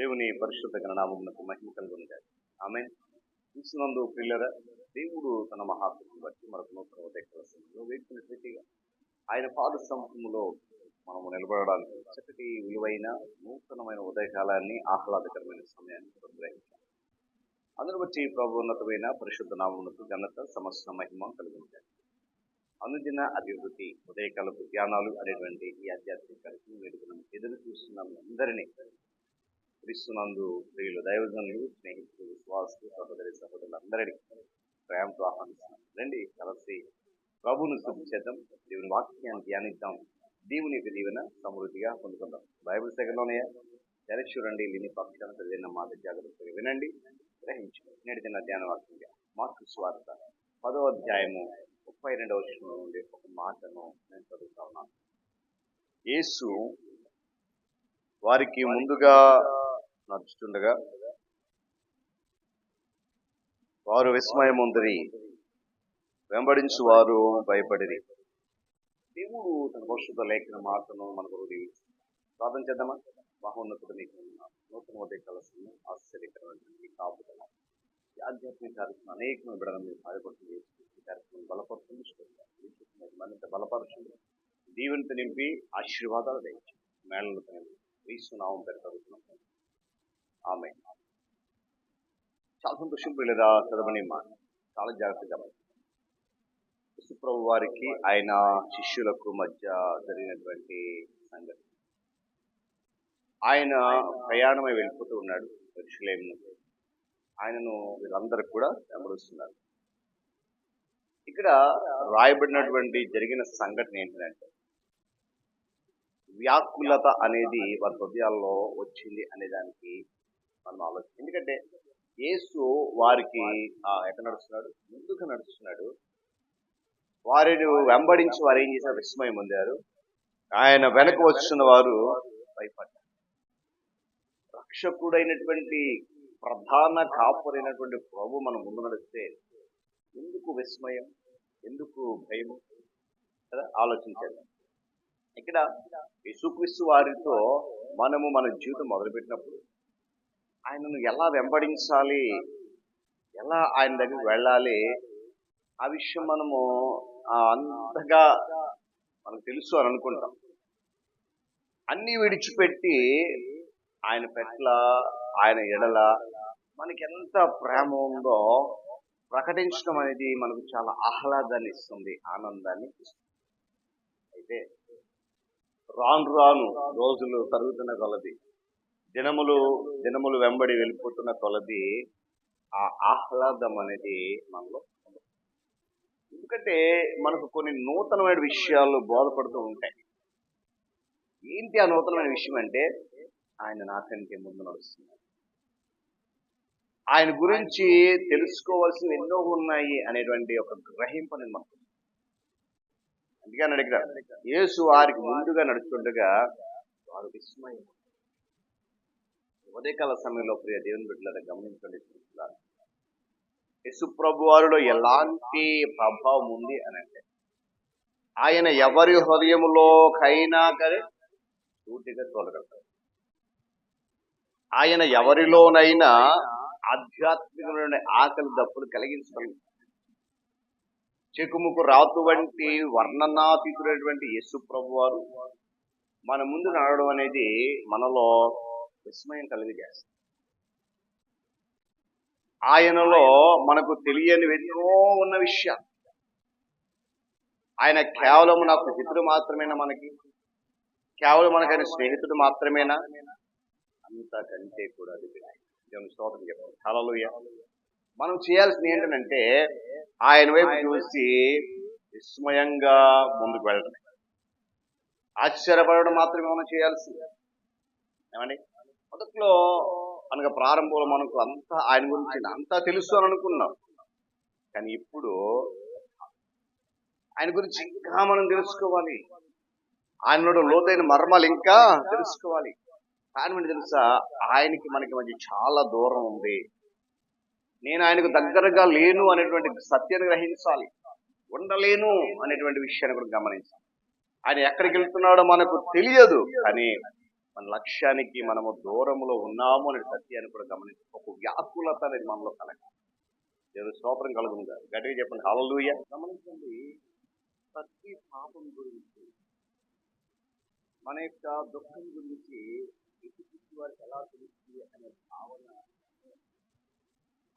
దేవుని పరిశుద్ధ నామమునకు మహిమ కలుగునుగాక. ఆమేన్. క్రీస్తునందు ప్రియులారా, దేవుడు తన మహాత్మ్యమును బట్టి మరొక నూతన ఉదయకాల సమయంలో వేడుకున్న రీతిగా ఆయన పాద సముఖములో మనము నిలబడడానికి చక్కటి విలువైన నూతనమైన ఉదయకాలాన్ని, ఆహ్లాదకరమైన సమయాన్ని గ్రహించాం. అందును బట్టి ప్రభు ఉన్నతమైన పరిశుద్ధ నామమునకు ఘనత, సమస్త మహిమ కలుగునుగాక. అనుదిన అభివృద్ధి ఉదయకాలపు ధ్యానాలు అనేటువంటి ఈ ఆధ్యాత్మిక కార్యక్రమం వేడుకను ఎదురు చూస్తున్నాం. అందరినీ క్రీస్తునందు ప్రియులు, దైవజనులు, స్నేహితులు, విశ్వాసులు, సహోదరులందరినీ ప్రేమతో ఆహ్వానిస్తున్నాం. రండి కలిసి ప్రభువును స్తుతి చేద్దాం, దేవుని వాక్యాన్ని ధ్యానిద్దాం, దేవుని దీవెన సమృద్ధిగా పొందుకుందాం. బైబిల్ సెగలోనే తెరచి చూడండి, లేని పక్షాన చదివిన మాట జాగ్రత్తగా వినండి, గ్రహించండి. నేటి దిన ధ్యాన వాక్యంగా మార్కు సువార్త 10వ అధ్యాయము 32వ వచనం నుండి ఒక మాటను నేను చదువుతా ఉన్నాను. యేసు వారికి ముందుగా నడుచుతుండగా వారు విస్మయముందిరి, వెంబడించు వారు భయపడిరి. దేవుడు తన పరిశుద్ధ లేఖన మాటను మనకు ప్రార్థన చేద్దామా? మహోన్నతుడు నీకు నూతన ఉదయకాల సమయం, ఆశ్చర్యకరమైనటువంటి కాపుదల, ఈ ఆధ్యాత్మిక కార్యక్రమం అనేకమైన బిడ్డలను మీరు సహాయపడుతుంది. ఈ కార్యక్రమం బలపరుతుంది, మరింత బలపరుస్తుంది, దీవెనతో నింపి ఆశీర్వాదాలు దయచి మేళలతో నింపి క్రీస్తునామం పెడతారుతున్నాం. ఆమె చాలా సంతోషం లేదా చదవని మాట చాలా జాగ్రత్తగా యేసుప్రభు వారికి ఆయన శిష్యులకు మధ్య జరిగినటువంటి సంగతి. ఆయన ప్రయాణమై వెళ్ళిపోతూ ఉన్నాడు యెరూషలేము. ఆయనను వీళ్ళందరూ కూడా వెంబడిస్తున్నారు. ఇక్కడ రాయబడినటువంటి జరిగిన సంఘటన ఏంటంటే, వ్యాకులత అనేది వారి హృదయాల్లో వచ్చింది అనే దానికి మనం ఆలోచన. ఎందుకంటే యేసు వారికి ఎక్కడ నడుస్తున్నాడు? ముందుగా నడుస్తున్నాడు. వారిని వెంబడించి వారు ఏం చేశారు? విస్మయం పొందారు. ఆయన వెనక వస్తున్న వారు భయపడ్డారు. రక్షకుడైనటువంటి ప్రధాన కాపురైనటువంటి ప్రభు మనం ముందు నడిస్తే ఎందుకు విస్మయం, ఎందుకు భయం కదా? ఆలోచించాలి. ఇక్కడ యేసుక్రీస్తు వారితో మనము మన జీవితం మొదలుపెట్టినప్పుడు ఆయనను ఎలా వెంబడించాలి, ఎలా ఆయన దగ్గరికి వెళ్ళాలి, ఆ విషయం మనము అంతగా మనకు తెలుసు అని అనుకుంటాం. అన్నీ విడిచిపెట్టి ఆయన పట్ల, ఆయన ఎడల మనకి ఎంత ప్రేమ ఉందో ప్రకటించడం అనేది మనకు చాలా ఆహ్లాదాన్ని ఇస్తుంది, ఆనందాన్ని ఇస్తుంది. అయితే రాను రాను రోజులు తరుగుతున్న కొలది, దినములు వెంబడి వెళ్ళిపోతున్న కొలది ఆ ఆహ్లాదం అనేది మనలో, ఎందుకంటే మనకు కొన్ని నూతనమైన విషయాలు బోధపడుతూ ఉంటాయి. ఏంటి ఆ నూతనమైన విషయం అంటే, ఆయన నాకంటే ముందు నడుస్తున్నారు, ఆయన గురించి తెలుసుకోవాల్సిన ఎన్నో ఉన్నాయి అనేటువంటి ఒక గ్రహింపు నేను మనకు. అందుకని అడిగారు, యేసు వారికి ముందుగా నడుస్తుండగా వారు విస్మయం. ఉదయకాల సమయంలో ప్రియ దేవుని బిడ్డలను గమనించండి. యేసు ప్రభు వారిలో ఎలాంటి ప్రభావం ఉంది అని అంటే, ఆయన ఎవరి హృదయములోకైనా కానీ సూటిగా చూడగలుగుతారు. ఆయన ఎవరిలోనైనా ఆధ్యాత్మికమైన ఆకలి దప్పులు కలిగించగలుగుతారు. చెకుముకు రాతు వంటి వర్ణనాతీతుడైనటువంటి యేసు ప్రభు వారు మన ముందు నడవడం అనేది మనలో విస్మయం కలిగజేస్తుంది. ఆయనలో మనకు తెలియని ఎన్నో ఉన్న విషయాలు. ఆయన కేవలం నాకు మిత్రుడు మాత్రమేనా, మనకి కేవలం మనకైన స్నేహితుడు మాత్రమేనా? అంతకంటే కూడా అది దేవుని స్తోత్రం చెప్పాలి. హల్లెలూయా. మనం చేయాల్సింది ఏంటంటే ఆయన వైపు చూసి విస్మయంగా ముందుకు వెళ్ళడం, ఆశ్చర్యపడడం మాత్రమే మనం చేయాల్సింది. ఏమండి, మొదట్లో మనకు ప్రారంభంలో మనకు అంతా ఆయన గురించి అంతా తెలుసు అని అనుకున్నాం. కానీ ఇప్పుడు ఆయన గురించి ఇంకా మనం తెలుసుకోవాలి, ఆయనలో లోతైన మర్మాలు ఇంకా తెలుసుకోవాలి. కానీ తెలుసా, ఆయనకి మనకి మధ్య చాలా దూరం ఉంది. నేను ఆయనకు దగ్గరగా లేను అనేటువంటి సత్యాన్ని గ్రహించాలి, ఉండలేను అనేటువంటి విషయాన్ని కూడా గమనించాలి. ఆయన ఎక్కడికి వెళ్తున్నాడో మనకు తెలియదు, కానీ మన లక్ష్యానికి మనము దూరంలో ఉన్నాము అనే సత్యాన్ని కూడా గమనించి ఒక వ్యాకులత అనేది మనలో కలగాలి. దేవుని స్తోత్రం కలుగును గాక. గట్టిగా చెప్పండి హల్లెలూయా. గమనించండి, ప్రతి పాపం గురించి, మన యొక్క దుఃఖం గురించి ఎదుటి వారికి ఎలా తెలుస్తుంది అనే భావన,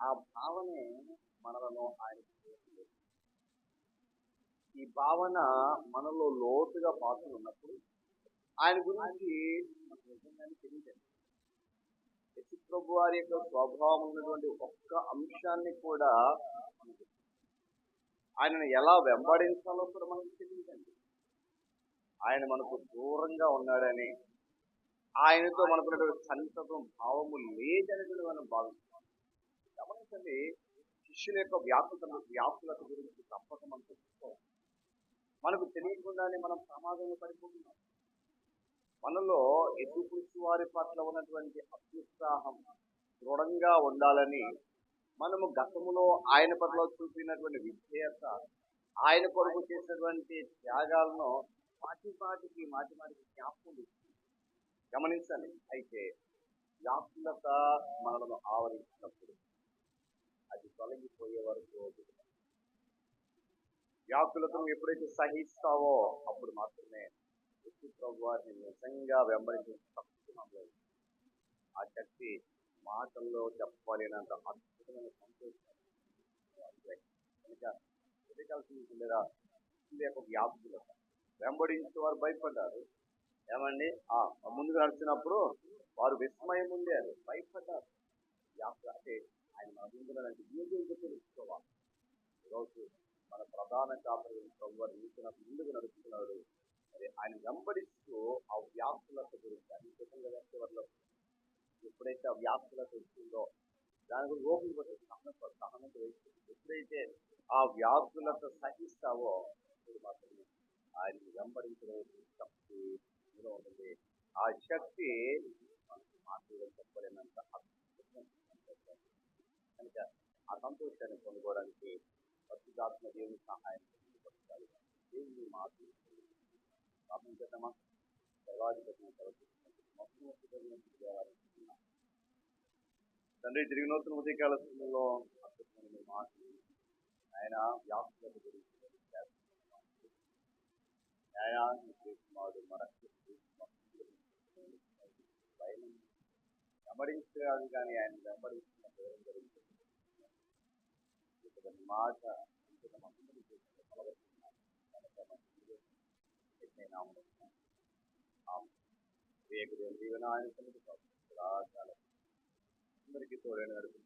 ఆ భావనే మనలను ఆయన ఈ భావన మనలో లోతుగా పాత్రలు ఉన్నప్పుడు ఆయన గురించి మనకు నిజంగానే తెలియదండి. యేసు ప్రభు వారి యొక్క స్వభావం ఉన్నటువంటి ఒక్క అంశాన్ని కూడా ఆయనను ఎలా వెంబడించాలో కూడా మనకు తెలియదండి. ఆయన మనకు దూరంగా ఉన్నాడని, ఆయనతో మనకున్నటువంటి సంతతం భావము లేదని కూడా మనం భావిస్తాం. గమనించండి, శిష్యుల యొక్క వ్యాకులత గురించి తప్పక మనం తెలుసుకోవాలి. మనకు తెలియకుండానే మనం ప్రమాదంలో పడిపోతున్నాం. మనలో యేసుక్రీస్తు వారి పట్ల ఉన్నటువంటి అత్యుత్సాహం దృఢంగా ఉండాలని మనము గతములో ఆయన పట్ల చూపినటువంటి విధేయత, ఆయన కొరకు చేసినటువంటి త్యాగాలను మాటి మాటికి జ్ఞాపకం ఇస్తుంది. గమనించండి, అయితే వ్యాకులత మనలను ఆవరించినప్పుడు అది తొలగిపోయే వరకు వ్యాకులతను ఎప్పుడైతే సహిస్తావో అప్పుడు మాత్రమే యేసు ప్రభు వారిని నిజంగా వెంబడించే శక్తి మనలో ఉంది. ఆ శక్తి మాటల్లో చెప్పలేనంత అద్భుతమైన సంతోషం. వ్యాకులత వెంబడించే వారు భయపడ్డారు. ఏమండి, ముందుకు నడిచినప్పుడు వారు విస్మయం ఉండేది, భయపడ్డారు. అంటే ఆయన మన ముందునంటే ఏదో తెలుసుకోవాలి. ఈరోజు మన ప్రధాన కాపరి ప్రభు ముందుకు నడుస్తున్నాడు. మరి ఆయన వెంబడిస్తూ ఆ వ్యాకులత గురించి అన్ని ఎప్పుడైతే ఆ వ్యాకులత వచ్చిందో దాని గురించి ఓపిక పట్టి సహనంతో ఎప్పుడైతే ఆ వ్యాకులత సహిస్తావో అప్పుడు మాత్రమే ఆయన్ని వెంబడించడం శక్తి ఉంటుంది. ఆ శక్తి మనకు మాటలు చెప్పలేనంత కనుక ఆ సంతోషాన్ని పొందుకోవడానికి పరిశుద్ధాత్మ దేవుని సహాయం పొందాలి. దేవుని మాటలు చేద్దామా? తండ్రి, తిరిగి నూతన ఉదయకాల సమయంలో మాటలు ఆయన వ్యాప్తుల గురించి వెంబడించాలి, కానీ ఆయన వెంబడిస్తున్న మాట అందరికీ తోడైన నడుపు